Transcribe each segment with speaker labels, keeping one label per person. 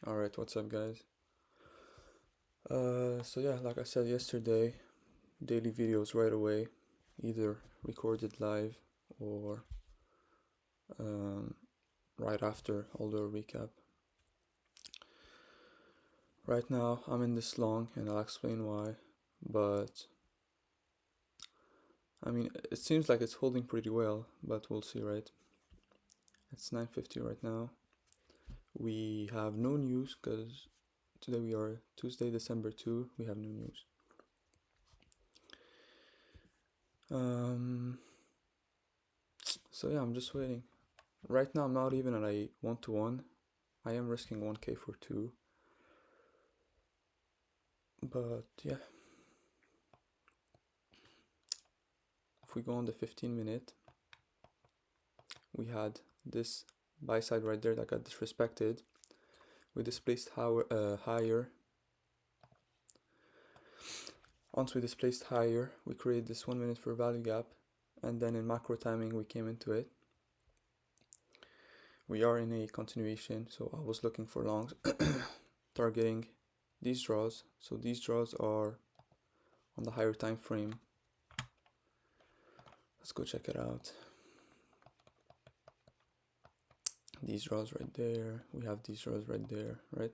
Speaker 1: Alright, what's up, guys? So yeah, like I said yesterday, daily videos right away, either recorded live or um, right after. I'll do a recap. Right now, I'm in this long, and I'll explain why. But I mean, it seems like it's holding pretty well, but we'll see, right? It's 9:50 right now. We have no news because today we are Tuesday, December 2. We have no news. Um, so yeah, I'm just waiting. Right now, I'm not even at a 1-to-1. I am risking 1k for 2. But yeah, if we go on the 15 minute, we had this buy side right there that got disrespected. We displaced higher. Once we displaced higher, we created this 1 minute for value gap, and then in macro timing, we came into it. We are in a continuation, so I was looking for longs, targeting these draws. So these draws are on the higher time frame. Let's go check it out. These draws right there. We have these draws right there, right?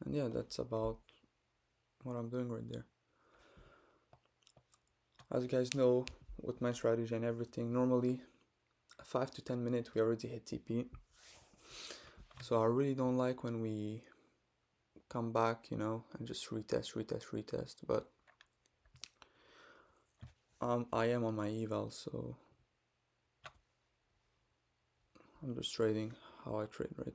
Speaker 1: And yeah, that's about what I'm doing right there. As you guys know, with my strategy and everything, normally 5 to 10 minutes we already hit TP. So I really don't like when we come back, and just retest. But I am on my eval, so I'm just trading how I trade, right?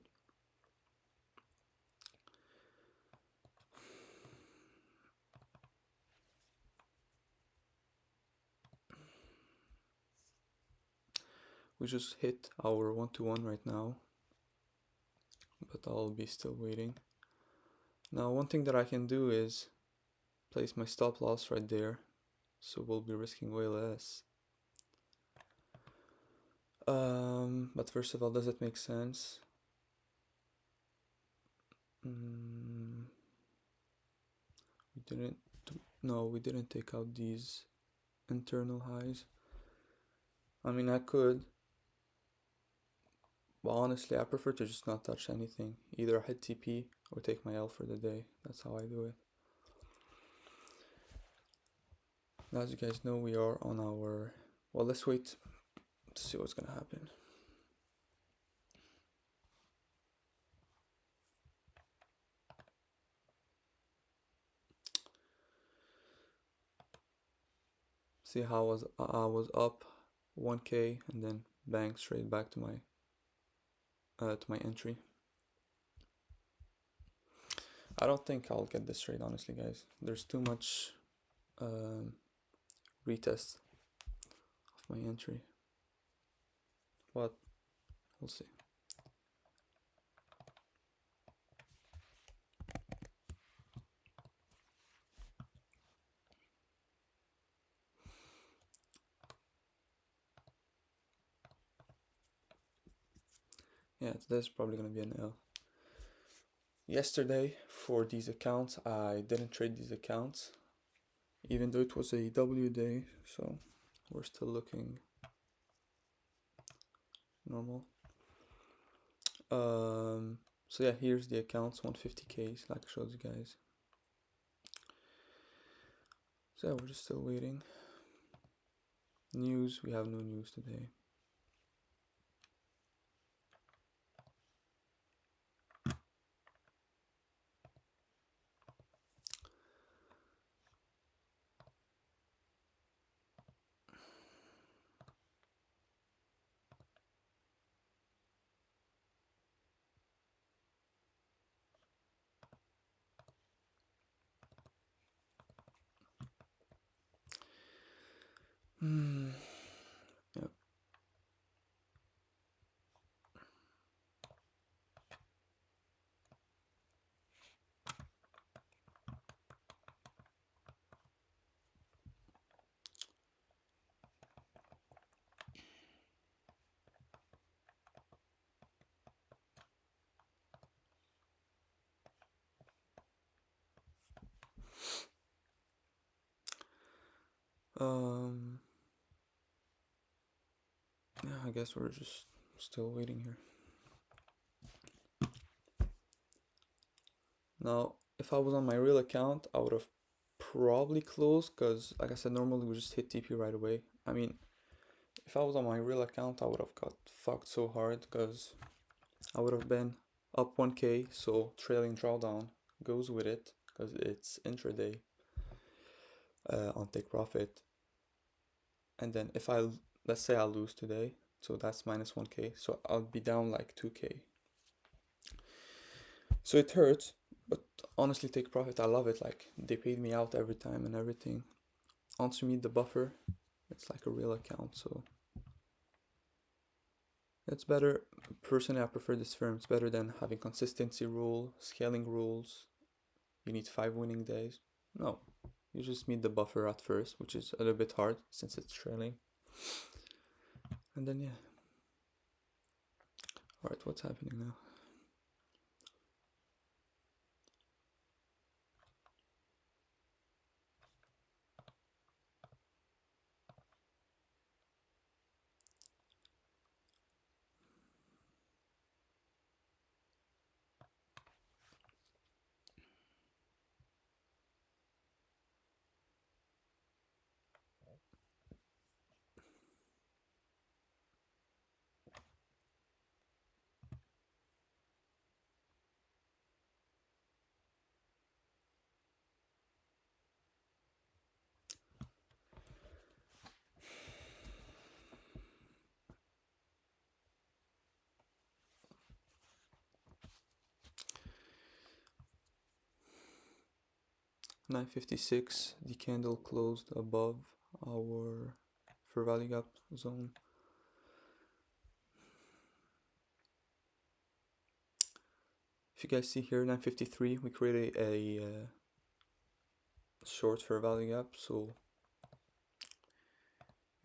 Speaker 1: We just hit our 1-to-1 right now, but I'll be still waiting. Now, one thing that I can do is place my stop loss right there, so we'll be risking way less. But first of all, does it make sense? We didn't. No, we didn't take out these internal highs. I mean, I could, but honestly, I prefer to just not touch anything. Either I hit TP or take my L for the day. That's how I do it. Now, as you guys know, we are on our. Well, let's wait to see what's gonna happen. See how I was up 1k and then bang straight back to my entry. I don't think I'll get this trade, honestly, guys. There's too much retest of my entry. But we'll see. Yeah, today's probably gonna be an L. Yesterday, for these accounts, I didn't trade these accounts, even though it was a W day, so we're still looking normal. So yeah, here's the accounts, 150Ks, like I showed you guys. So yeah, we're just still waiting. News, we have no news today. Yep. Yeah, I guess we're just still waiting here. Now, if I was on my real account, I would have probably closed because, like I said, normally we just hit TP right away. I mean, if I was on my real account, I would have got fucked so hard because I would have been up 1k, so trailing drawdown goes with it because it's intraday on take profit. And then if let's say I lose today, so that's minus 1k, so I'll be down like 2k. So it hurts, but honestly, take profit, I love it. Like, they paid me out every time and everything. Once you meet the buffer, it's like a real account, so it's better. Personally, I prefer this firm. It's better than having consistency rule, scaling rules. You need 5 winning days. No, you just meet the buffer at first, which is a little bit hard since it's trailing. And then, yeah. Alright, what's happening now? $9.56, the candle closed above our fair value gap zone. If you guys see here, 9.53, we created a short fair value gap, so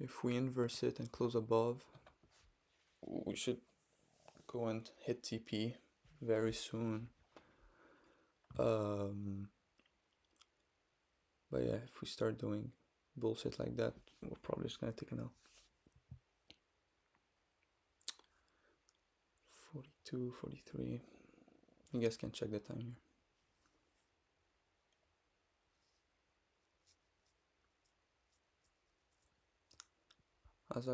Speaker 1: if we inverse it and close above, we should go and hit TP very soon. But yeah, if we start doing bullshit like that, we're probably just gonna take an L. 42, 43. You guys can check the time here. As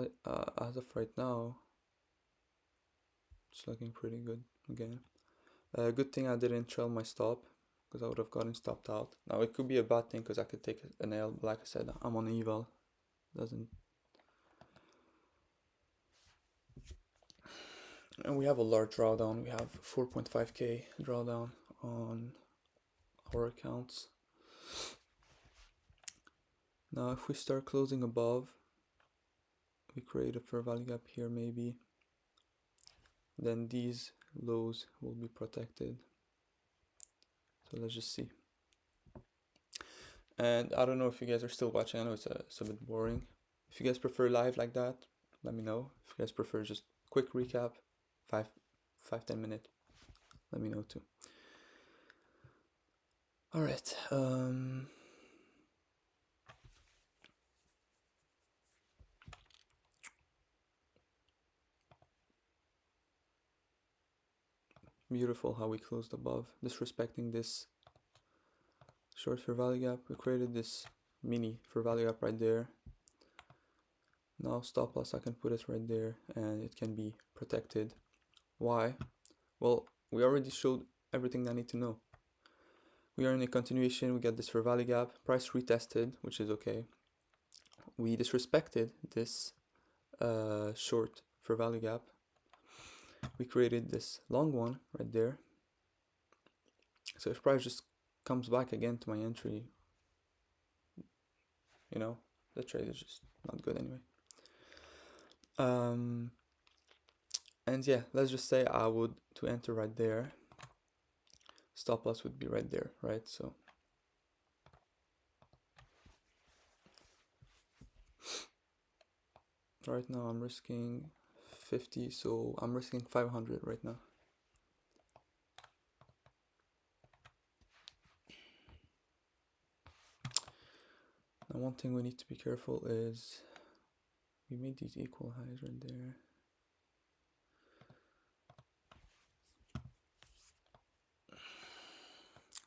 Speaker 1: of right now, it's looking pretty good again. Good thing I didn't trail my stop because I would have gotten stopped out. Now it could be a bad thing because I could take an L, but like I said, I'm on eval. Doesn't. And we have a large drawdown. We have 4.5k drawdown on our accounts. Now if we start closing above, we create a fair value gap here maybe, then these lows will be protected. So let's just see. And I don't know if you guys are still watching. I know it's a bit boring. If you guys prefer live like that, let me know. If you guys prefer just quick recap, 5-10 minute, let me know too. All right. Beautiful how we closed above, disrespecting this short fair value gap. We created this mini fair value gap right there. Now stop loss, I can put it right there and it can be protected. Why? Well, we already showed everything I need to know. We are in a continuation, we get this fair value gap, price retested, which is okay. We disrespected this short fair value gap. We created this long one right there. So if price just comes back again to my entry, you know, the trade is just not good anyway. And yeah, let's just say I would to enter right there, stop loss would be right there, right? So right now I'm risking 50, so I'm risking 500 right now. Now one thing we need to be careful is we made these equal highs right there.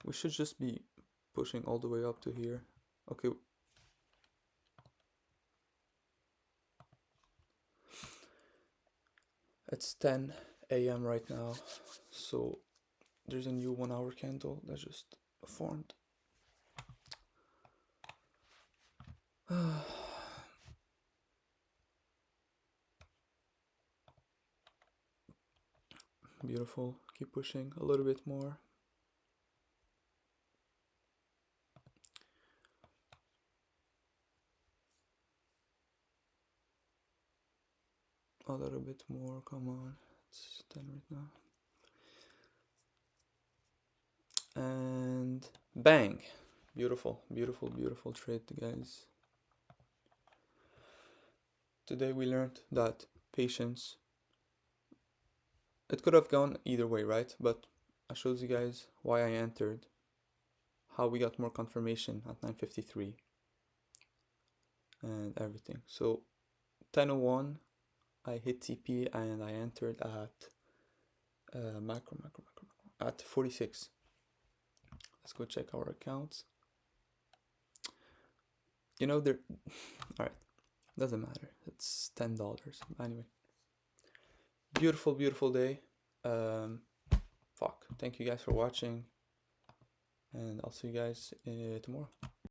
Speaker 1: We should just be pushing all the way up to here. Okay. It's 10 a.m. right now, so there's a new 1 hour candle that just formed. Beautiful. Keep pushing a little bit more. A little bit more. Come on. It's 10 right now. And bang. Beautiful, beautiful, beautiful trade, guys. Today we learned that patience, it could have gone either way, right? But I showed you guys why I entered, how we got more confirmation at 9:53, and everything. So 10:01, I hit TP and I entered at macro at 46. Let's go check our accounts. You know, they're all right. Doesn't matter. It's $10. Anyway, beautiful, beautiful day. Fuck. Thank you guys for watching, and I'll see you guys tomorrow.